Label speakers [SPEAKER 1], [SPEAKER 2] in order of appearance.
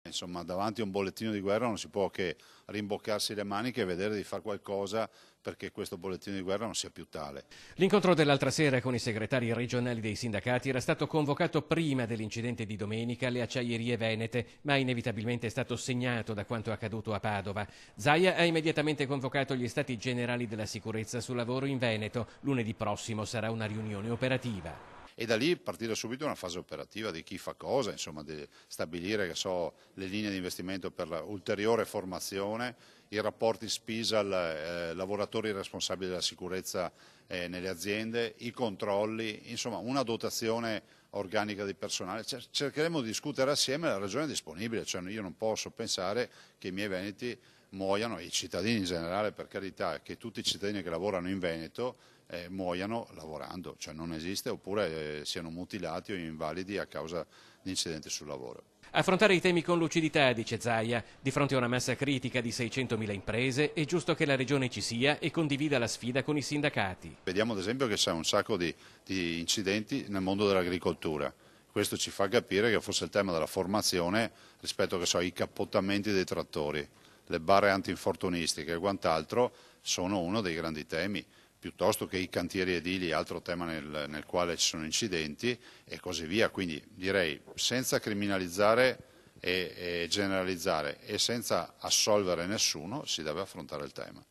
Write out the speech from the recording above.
[SPEAKER 1] Insomma, davanti a un bollettino di guerra non si può che rimboccarsi le maniche e vedere di fare qualcosa perché questo bollettino di guerra non sia più tale.
[SPEAKER 2] L'incontro dell'altra sera con i segretari regionali dei sindacati era stato convocato prima dell'incidente di domenica alle acciaierie venete, ma inevitabilmente è stato segnato da quanto accaduto a Padova. Zaia ha immediatamente convocato gli stati generali della sicurezza sul lavoro in Veneto. Lunedì prossimo sarà una riunione operativa.
[SPEAKER 1] E da lì partire subito una fase operativa di chi fa cosa, insomma, di stabilire le linee di investimento per l'ulteriore formazione, i rapporti SPISAL, lavoratori responsabili della sicurezza nelle aziende, i controlli, insomma una dotazione organica di personale. Cercheremo di discutere assieme, la ragione è disponibile, cioè io non posso pensare che i miei veneti muoiano, e i cittadini in generale, per carità, che tutti i cittadini che lavorano in Veneto muoiano lavorando, cioè non esiste, oppure siano mutilati o invalidi a causa di incidenti sul lavoro.
[SPEAKER 2] Affrontare i temi con lucidità, dice Zaia. Di fronte a una massa critica di 600.000 imprese è giusto che la Regione ci sia e condivida la sfida con i sindacati.
[SPEAKER 1] Vediamo ad esempio che c'è un sacco di incidenti nel mondo dell'agricoltura. Questo ci fa capire che forse il tema della formazione rispetto ai cappottamenti dei trattori, le barre antinfortunistiche e quant'altro sono uno dei grandi temi, piuttosto che i cantieri edili, altro tema nel quale ci sono incidenti e così via. Quindi direi senza criminalizzare e generalizzare e senza assolvere nessuno si deve affrontare il tema.